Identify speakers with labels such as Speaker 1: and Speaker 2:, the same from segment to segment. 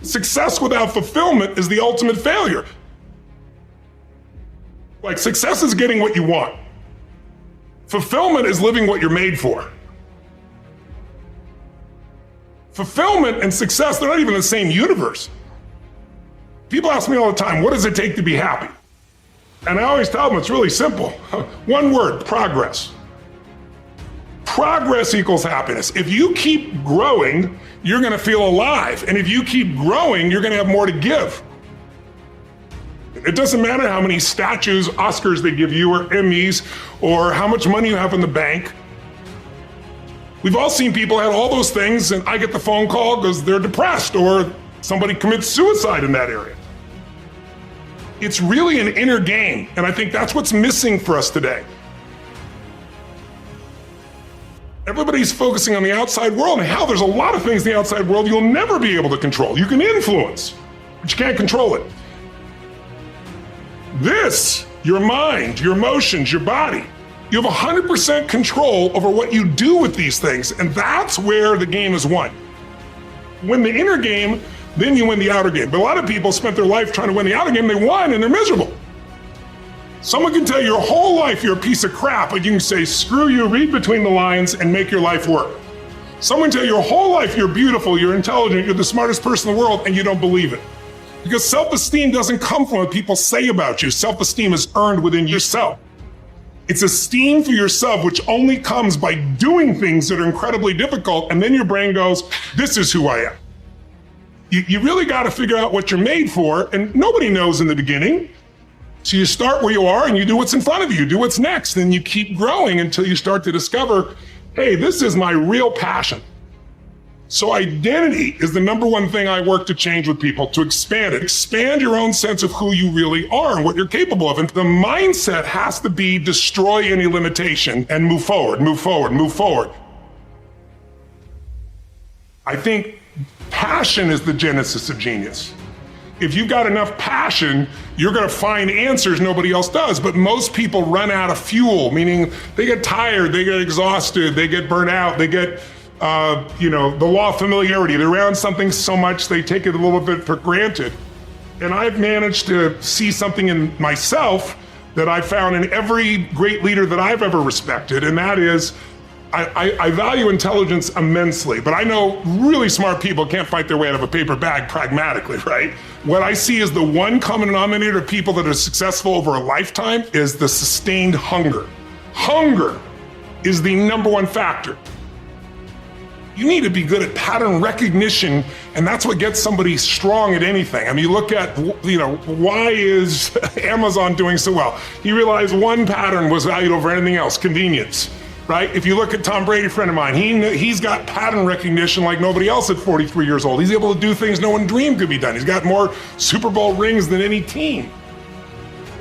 Speaker 1: Success without fulfillment is the ultimate failure. Like, success is getting what you want. Fulfillment is living what you're made for. Fulfillment and success, they're not even the same universe. People ask me all the time, what does it take to be happy? And I always tell them it's really simple. One word, progress. Progress equals happiness. If you keep growing, you're gonna feel alive. And if you keep growing, you're gonna have more to give. It doesn't matter how many statues, Oscars they give you, or Emmys, or how much money you have in the bank. We've all seen people have all those things, and I get the phone call because they're depressed, or somebody commits suicide in that area. It's really an inner game, and I think that's what's missing for us today. Everybody's focusing on the outside world, and hell, there's a lot of things in the outside world you'll never be able to control. You can influence, but you can't control it. This, your mind, your emotions, your body, you have 100% control over what you do with these things, and that's where the game is won. Win the inner game, then you win the outer game. But a lot of people spent their life trying to win the outer game, they won and they're miserable. Someone can tell you your whole life you're a piece of crap, but you can say, screw you, read between the lines and make your life work. Someone can tell you your whole life you're beautiful, you're intelligent, you're the smartest person in the world, and you don't believe it. Because self-esteem doesn't come from what people say about you. Self-esteem is earned within yourself. It's esteem for yourself, which only comes by doing things that are incredibly difficult, and then your brain goes, this is who I am. You really gotta figure out what you're made for, and nobody knows in the beginning. So you start where you are and you do what's in front of you, do what's next, and you keep growing until you start to discover, hey, this is my real passion. So identity is the number one thing I work to change with people, to expand it. Expand your own sense of who you really are and what you're capable of. And the mindset has to be destroy any limitation and move forward, move forward, move forward. I think passion is the genesis of genius. If you've got enough passion, you're gonna find answers nobody else does. But most people run out of fuel, meaning they get tired, they get exhausted, they get burnt out, they get the law of familiarity. They're around something so much they take it a little bit for granted. And I've managed to see something in myself that I found in every great leader that I've ever respected, and that is, I value intelligence immensely, but I know really smart people can't fight their way out of a paper bag pragmatically, right? What I see is the one common denominator of people that are successful over a lifetime is the sustained hunger. Hunger is the number one factor. You need to be good at pattern recognition, and that's what gets somebody strong at anything. I mean, you look at, why is Amazon doing so well? He realized one pattern was valued over anything else, convenience, right? If you look at Tom Brady, a friend of mine, he's got pattern recognition like nobody else at 43 years old. He's able to do things no one dreamed could be done. He's got more Super Bowl rings than any team.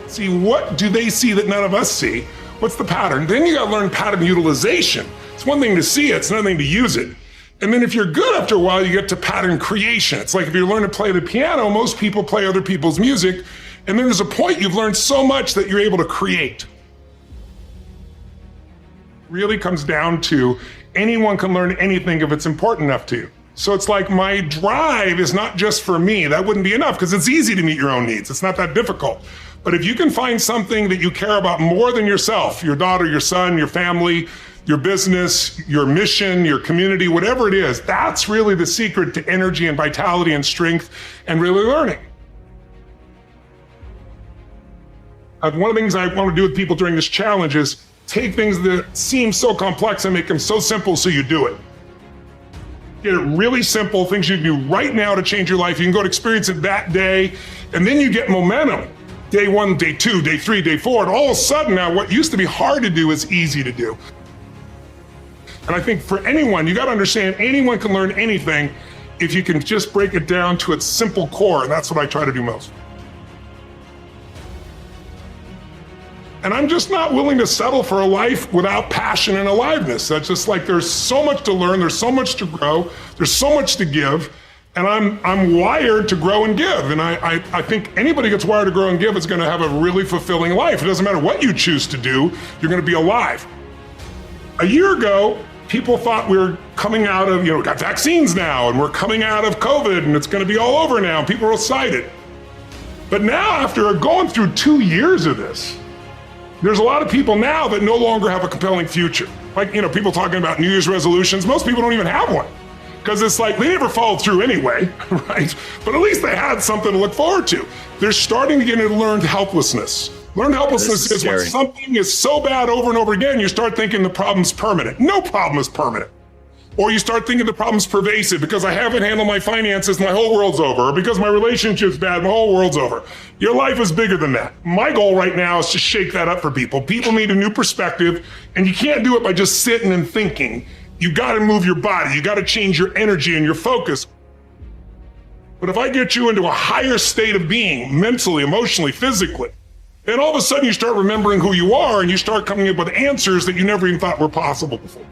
Speaker 1: See, what do they see that none of us see? What's the pattern? Then you gotta learn pattern utilization. It's one thing to see it, it's another thing to use it. And then if you're good after a while, you get to pattern creation. It's like if you learn to play the piano, most people play other people's music, and then there's a point you've learned so much that you're able to create. Really comes down to anyone can learn anything if it's important enough to you. So it's like my drive is not just for me. That wouldn't be enough because it's easy to meet your own needs. It's not that difficult. But if you can find something that you care about more than yourself, your daughter, your son, your family, your business, your mission, your community, whatever it is, that's really the secret to energy and vitality and strength and really learning. One of the things I want to do with people during this challenge is take things that seem so complex and make them so simple so you do it. Get it really simple, things you can do right now to change your life. You can go to experience it that day, and then you get momentum. Day 1, day 2, day 3, day 4, and all of a sudden now what used to be hard to do is easy to do. And I think for anyone, you gotta understand anyone can learn anything if you can just break it down to its simple core, and that's what I try to do most. And I'm just not willing to settle for a life without passion and aliveness. That's just like there's so much to learn, there's so much to grow, there's so much to give, and I'm wired to grow and give. And I think anybody gets wired to grow and give is gonna have a really fulfilling life. It doesn't matter what you choose to do, you're gonna be alive. A year ago, People thought we were coming out of, we got vaccines now and we're coming out of COVID and it's going to be all over now. And people were excited. But now, after going through 2 years of this, there's a lot of people now that no longer have a compelling future. Like, people talking about New Year's resolutions. Most people don't even have one because it's like they never followed through anyway, right? But at least they had something to look forward to. They're starting to get into learned helplessness. Learned helplessness is when something is so bad over and over again, you start thinking the problem's permanent. No problem is permanent. Or you start thinking the problem's pervasive because I haven't handled my finances, my whole world's over. Or because my relationship's bad, my whole world's over. Your life is bigger than that. My goal right now is to shake that up for people. People need a new perspective, and you can't do it by just sitting and thinking. You gotta move your body. You gotta change your energy and your focus. But if I get you into a higher state of being, mentally, emotionally, physically, then all of a sudden you start remembering who you are and you start coming up with answers that you never even thought were possible before.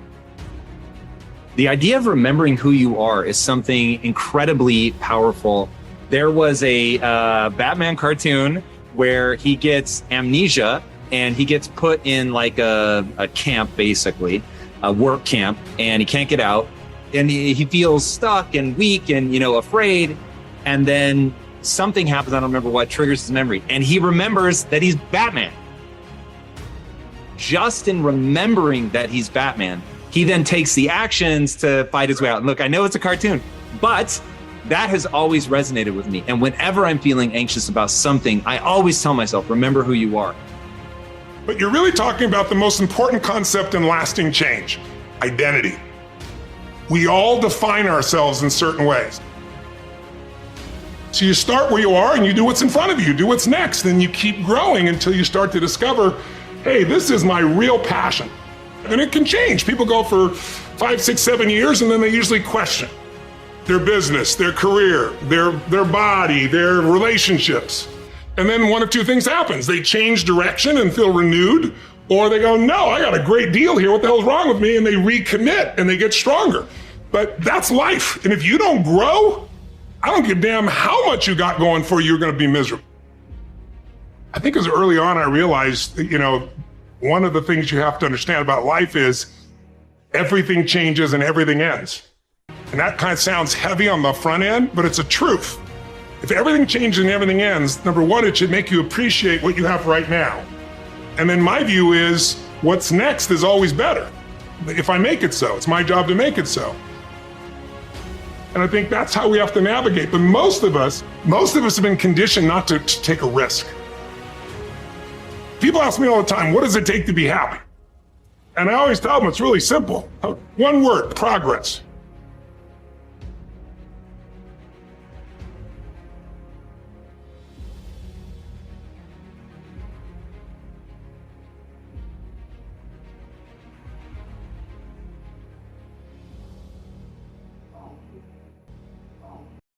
Speaker 2: The idea of remembering who you are is something incredibly powerful. There was a Batman cartoon where he gets amnesia and he gets put in like a camp, basically, a work camp, and he can't get out. And he feels stuck and weak and, afraid. And then something happens, I don't remember what, triggers his memory. And he remembers that he's Batman. Just in remembering that he's Batman, he then takes the actions to fight his way out. And look, I know it's a cartoon, but that has always resonated with me. And whenever I'm feeling anxious about something, I always tell myself, remember who you are.
Speaker 1: But you're really talking about the most important concept in lasting change, identity. We all define ourselves in certain ways. So you start where you are and you do what's in front of you, do what's next, and you keep growing until you start to discover, hey, this is my real passion. And it can change. People go for 5, 6, 7 years and then they usually question their business, their career, their body, their relationships. And then one of two things happens. They change direction and feel renewed, or they go, no, I got a great deal here. What the hell's wrong with me? And they recommit and they get stronger. But that's life. And if you don't grow, I don't give a damn how much you got going for you, you're going to be miserable. I think as early on, I realized that, one of the things you have to understand about life is everything changes and everything ends. And that kind of sounds heavy on the front end, but it's a truth. If everything changes and everything ends, number one, it should make you appreciate what you have right now. And then my view is what's next is always better. If I make it so, it's my job to make it so. And I think that's how we have to navigate. But most of us have been conditioned not to take a risk. People ask me all the time, what does it take to be happy? And I always tell them it's really simple. One word, progress.